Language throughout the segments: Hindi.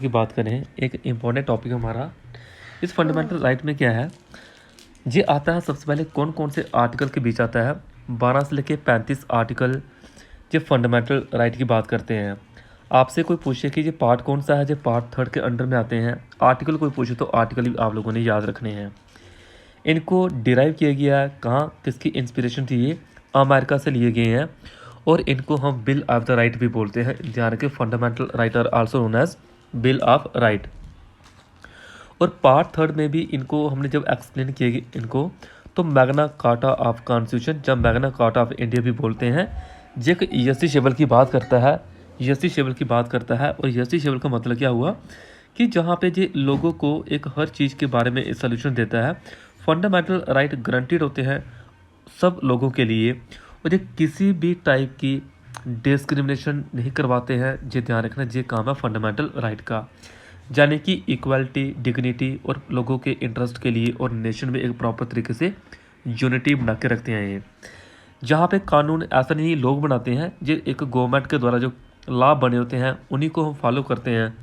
की बात करें, एक इम्पॉर्टेंट टॉपिक हमारा इस फंडामेंटल राइट में क्या है। ये आता है सबसे पहले कौन कौन से आर्टिकल के बीच आता है। 12 से लेके 35 आर्टिकल ये फंडामेंटल राइट की बात करते हैं। आपसे कोई पूछे कि ये पार्ट कौन सा है, ये पार्ट 3 के अंडर में आते हैं। आर्टिकल कोई पूछे तो आर्टिकल भी आप लोगों ने याद रखने हैं। इनको डिराइव किया गया है कहाँ, किसकी इंस्पिरेशन थी, ये अमेरिका से लिए गए हैं। और इनको हम बिल ऑफ द राइट भी बोलते हैं। ध्यान रखें, fundamental right are also known as bill of right. और पार्ट 3 में भी इनको हमने जब एक्सप्लेन किया इनको, तो मैग्ना कार्टा ऑफ कॉन्स्टिट्यूशन, जब मैग्ना कार्टा ऑफ इंडिया भी बोलते हैं। जे यसी शेवल की बात करता है, यसी शेवल की बात करता है। और यसी शेवल का मतलब क्या हुआ कि जहाँ पे जे लोगों को एक हर चीज़ के बारे में सोल्यूशन देता है। फंडामेंटल राइट गारंटीड होते हैं सब लोगों के लिए, और ये किसी भी टाइप की डिस्क्रिमिनेशन नहीं करवाते हैं। जे ध्यान रखना, ये काम है फंडामेंटल राइट का, यानी कि इक्वालिटी, डिग्निटी और लोगों के इंटरेस्ट के लिए और नेशन में एक प्रॉपर तरीके से यूनिटी बना के रखते हैं। ये जहाँ पे कानून ऐसा नहीं लोग बनाते हैं, जो एक गवर्नमेंट के द्वारा जो लॉ बने होते हैं उन्हीं को हम फॉलो करते हैं।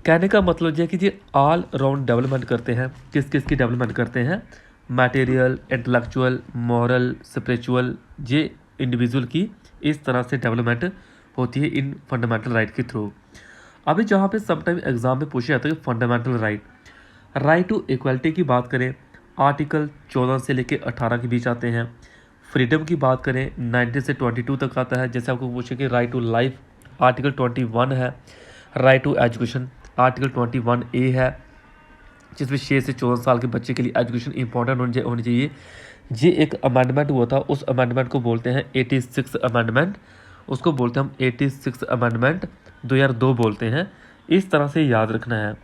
कहने का मतलब ये कि ये ऑल राउंड डेवलपमेंट करते हैं। किस किस की डेवलपमेंट करते हैं? मटेरियल, इंटेलेक्चुअल, मॉरल, स्पिरिचुअल, ये इंडिविजुअल की इस तरह से डेवलपमेंट होती है इन फंडामेंटल राइट के थ्रू। अभी जहाँ पे समटाइम एग्जाम में पूछा जाता है कि फंडामेंटल राइट टू इक्वालिटी की बात करें, आर्टिकल 14 से लेकर 18 के बीच आते हैं। फ्रीडम की बात करें 19 से 22 तक आता है। जैसे आपको पूछे कि राइट टू लाइफ आर्टिकल 21 है। Right to education article 21A है, जिसमें 6 से 14 साल के बच्चे के लिए एजुकेशन इंपॉर्टेंट होनी चाहिए। ये एक अमेंडमेंट हुआ था, उस अमेंडमेंट को बोलते हैं 86 अमेंडमेंट। उसको बोलते हैं हम 86 अमेंडमेंट 2002 बोलते हैं। इस तरह से याद रखना है।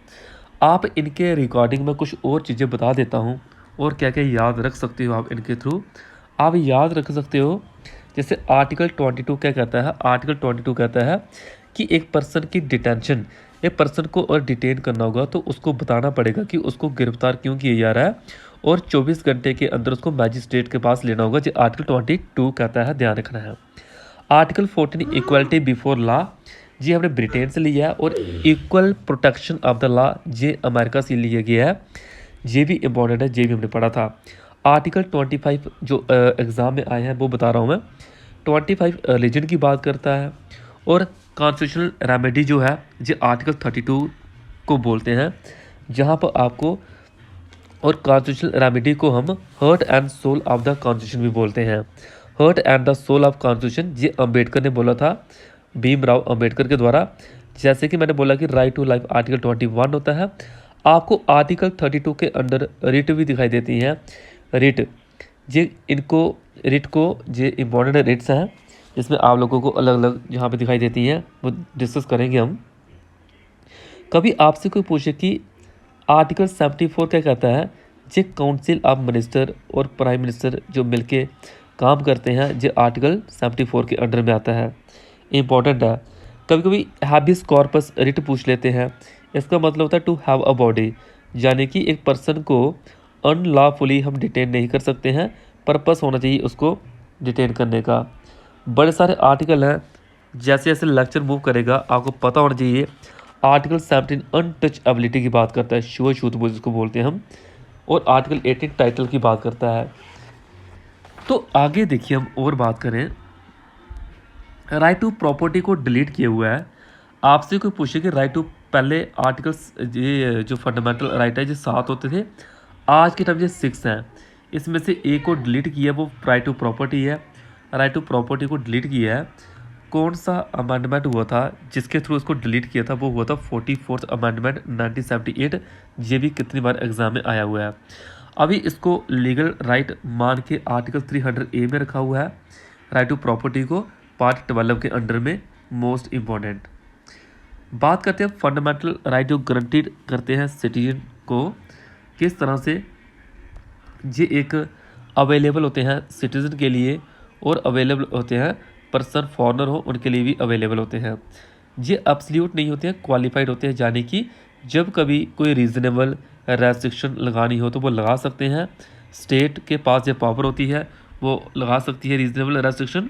आप इनके रिकॉर्डिंग में कुछ और चीज़ें बता देता हूँ और क्या क्या याद रख सकते हो आप इनके थ्रू। आप याद रख सकते हो, जैसे आर्टिकल 22 क्या कहता है। आर्टिकल 22 कहता है कि एक पर्सन की डिटेंशन, एक पर्सन को और डिटेन करना होगा तो उसको बताना पड़ेगा कि उसको गिरफ्तार क्यों किया जा रहा है, और 24 घंटे के अंदर उसको मैजिस्ट्रेट के पास लेना होगा। जो आर्टिकल 22 कहता है, ध्यान रखना है। आर्टिकल 14 इक्वलिटी बिफोर लॉ, ये हमने ब्रिटेन से लिया है। और equal protection of the law, ये अमेरिका से लिया गया है। ये भी इंपॉर्टेंट है, ये भी हमने पढ़ा था। आर्टिकल 25 जो एग्ज़ाम में आए हैं वो बता रहा हूँ मैं। 25 रिलीजन की बात करता है। और कॉन्स्टिट्यूशनल रेमेडी जो है, ये आर्टिकल 32 को बोलते हैं, जहाँ पर आपको, और कॉन्स्टिट्यूशनल रेमेडी को हम heart and soul of the constitution भी बोलते हैं। Heart and the soul of constitution, ये अम्बेडकर ने बोला था, भीमराव अम्बेडकर के द्वारा। जैसे कि मैंने बोला कि राइट टू लाइफ आर्टिकल 21 होता है। आपको आर्टिकल 32 के अंदर रिट भी दिखाई देती हैं। रिट, ये इनको रिट को, ये इम्पोर्टेंट रिट्स हैं जिसमें आप लोगों को अलग अलग जहाँ पे दिखाई देती हैं वो डिस्कस करेंगे हम। कभी आपसे कोई पूछे कि आर्टिकल 74 क्या कहता है, ये काउंसिल ऑफ मिनिस्टर और प्राइम मिनिस्टर जो मिलके काम करते हैं, ये आर्टिकल 74 के अंडर में आता है। इम्पॉर्टेंट है। कभी कभी हैबियस कॉर्पस रिट पूछ लेते हैं। इसका मतलब होता है टू हैव अ बॉडी, यानी कि एक पर्सन को अनलॉफुली हम डिटेन नहीं कर सकते हैं, पर्पस होना चाहिए उसको डिटेन करने का। बड़े सारे आर्टिकल हैं, जैसे जैसे लेक्चर मूव करेगा आपको पता होना चाहिए। आर्टिकल 17 अनटचएबिलिटी की बात करता है, श्योर छूत जिसको बोलते हैं हम। और आर्टिकल 18 टाइटल की बात करता है। तो आगे देखिए, हम और बात करें, राइट टू प्रॉपर्टी को डिलीट किया हुआ है। आपसे कोई पूछे कि राइट टू, पहले आर्टिकल्स ये जो फंडामेंटल राइट है ये 7 होते थे, आज के टाइम ये 6 हैं। इसमें से एक को डिलीट किया, वो राइट टू प्रॉपर्टी है। राइट टू प्रॉपर्टी को डिलीट किया है। कौन सा अमेंडमेंट हुआ था जिसके थ्रू उसको डिलीट किया था? वो हुआ था 44th अमेंडमेंट 1978। ये भी कितनी बार एग्जाम में आया हुआ है। अभी इसको लीगल राइट मान के आर्टिकल 300A में रखा हुआ है। राइट टू प्रॉपर्टी को पार्ट 12 के अंडर में मोस्ट इम्पॉर्टेंट। बात करते हैं फंडामेंटल राइट जो गारंटीड करते हैं सिटीजन को, किस तरह से ये एक अवेलेबल होते हैं सिटीजन के लिए, और अवेलेबल होते हैं पर्सन फॉरनर हो उनके लिए भी अवेलेबल होते हैं। ये एब्सोल्यूट नहीं होते हैं, क्वालिफाइड होते हैं, यानी कि जब कभी कोई रीज़नेबल रेस्ट्रिक्शन लगानी हो तो वो लगा सकते हैं। स्टेट के पास ये पावर होती है, वो लगा सकती है रीज़नेबल रेस्ट्रिक्शन।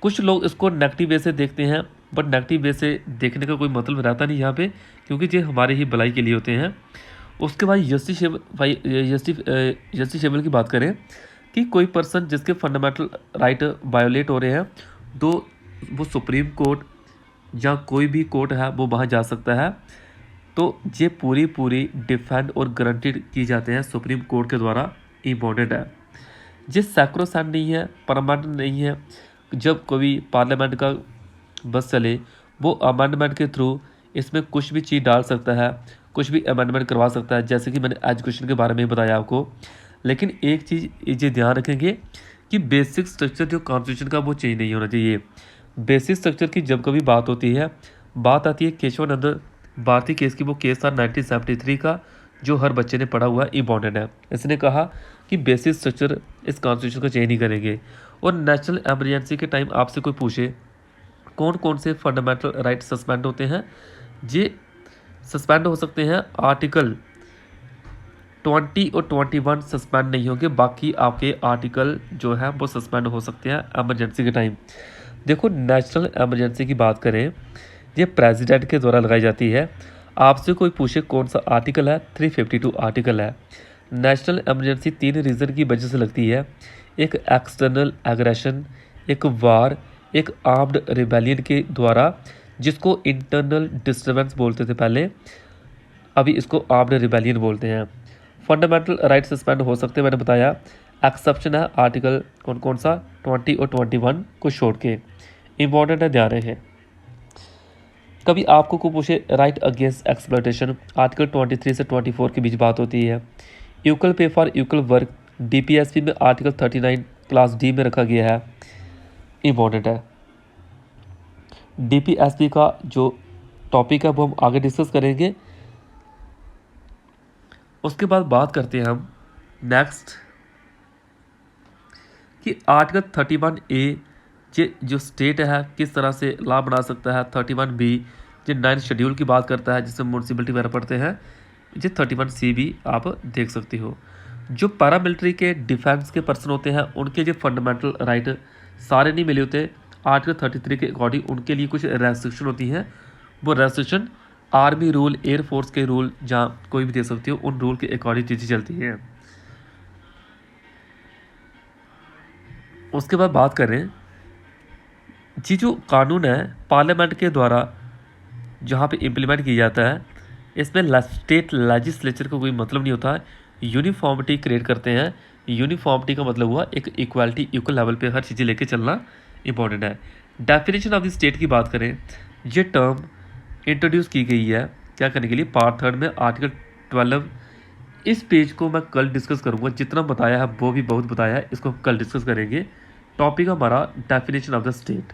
कुछ लोग इसको नेगेटिव वे से देखते हैं बट नेगेटिव वे से देखने का कोई मतलब रहता नहीं यहाँ पे, क्योंकि ये हमारे ही भलाई के लिए होते हैं। उसके बाद जस्टिसेबल की बात करें कि कोई पर्सन जिसके फंडामेंटल राइट वायोलेट हो रहे हैं तो वो सुप्रीम कोर्ट या कोई भी कोर्ट है वो वहाँ जा सकता है। तो ये पूरी डिफेंड और गारंटीड की जाते हैं सुप्रीम कोर्ट के द्वारा, इम्पोर्टेंट है। ये सैक्रोसैंट नहीं है, परमानेंट नहीं है। जब कोई पार्लियामेंट का बस चले वो अमेंडमेंट के थ्रू इसमें कुछ भी चीज़ डाल सकता है, कुछ भी अमेंडमेंट करवा सकता है, जैसे कि मैंने एजुकेशन के बारे में बताया आपको। लेकिन एक चीज़ ये ध्यान रखेंगे कि बेसिक स्ट्रक्चर जो कॉन्स्टिट्यूशन का वो चेंज नहीं होना चाहिए। बेसिक स्ट्रक्चर की जब कभी बात होती है, बात आती है केशवानंद भारती केस की। वो केस था 1973 का, जो हर बच्चे ने पढ़ा हुआ इंपॉर्टेंट है। इसने कहा कि बेसिक स्ट्रक्चर इस कॉन्स्टिट्यूशन का चेंज नहीं करेंगे। और नेशनल एमरजेंसी के टाइम आपसे कोई पूछे कौन कौन से फंडामेंटल राइट सस्पेंड होते हैं, ये सस्पेंड हो सकते हैं आर्टिकल 20 और 21 सस्पेंड नहीं होंगे, बाकी आपके आर्टिकल जो है वो सस्पेंड हो सकते हैं एमरजेंसी के टाइम। देखो नेशनल एमरजेंसी की बात करें, ये प्रेसिडेंट के द्वारा लगाई जाती है। आपसे कोई पूछे कौन सा आर्टिकल है, 352 आर्टिकल है। नेशनल एमरजेंसी 3 रीज़न की वजह से लगती है, एक एक्सटर्नल एग्रेशन, एक वार, एक आर्म्ड रिबेलियन के द्वारा, जिसको इंटरनल डिस्टर्बेंस बोलते थे पहले, अभी इसको आर्म्ड रिबेलियन बोलते हैं। फंडामेंटल राइट सस्पेंड हो सकते हैं, मैंने बताया। एक्सेप्शन है आर्टिकल कौन कौन सा, 20 और 21 को छोड़ के, इंपॉर्टेंट है, ध्यान रखें। कभी आपको को पूछे राइट अगेंस्ट एक्सप्लॉयटेशन, आर्टिकल 23 से 24 के बीच बात होती है। Equal pay for equal work, DPSP में आर्टिकल 39 क्लास डी में रखा गया है, इंपॉर्टेंट है। डीपीएसपी का जो टॉपिक है वो हम आगे डिस्कस करेंगे। उसके बाद बात करते हैं हम नेक्स्ट कि आर्टिकल 31A जो स्टेट है किस तरह से लॉ बना सकता है। 31B जो 9th शेड्यूल की बात करता है, जिसमें म्यूनसिपलिटी वगैरह पढ़ते हैं। जो 31C भी आप देख सकते हो। जो पैरामिलिट्री के डिफेंस के पर्सन होते हैं उनके जो फंडामेंटल राइट सारे नहीं मिले होते। आर्टिकल 33 के अकॉर्डिंग उनके लिए कुछ रेस्ट्रिक्शन होती हैं। वो रेस्ट्रिक्शन आर्मी रूल, एयरफोर्स के रूल, जहाँ कोई भी दे सकती हो, उन रूल के अकॉर्डिंग चीज़ें चलती हैं। उसके बाद बात करें जी, जो कानून है पार्लियामेंट के द्वारा जहाँ पे इम्प्लीमेंट किया जाता है, इसमें स्टेट लेजिस्लेचर का कोई मतलब नहीं होता है। यूनिफॉर्मिटी क्रिएट करते हैं। यूनिफॉर्मिटी का मतलब हुआ एक इक्वालिटी, इक्वल लेवल पे हर चीज़ें लेके चलना इंपॉर्टेंट है। डेफिनेशन ऑफ द स्टेट की बात करें, ये टर्म इंट्रोड्यूस की गई है क्या करने के लिए, पार्ट 3 में आर्टिकल 12। इस पेज को मैं कल डिस्कस करूंगा, जितना बताया है वो भी बहुत बताया है, इसको हम कल डिस्कस करेंगे। टॉपिक हमारा डेफिनेशन ऑफ द स्टेट।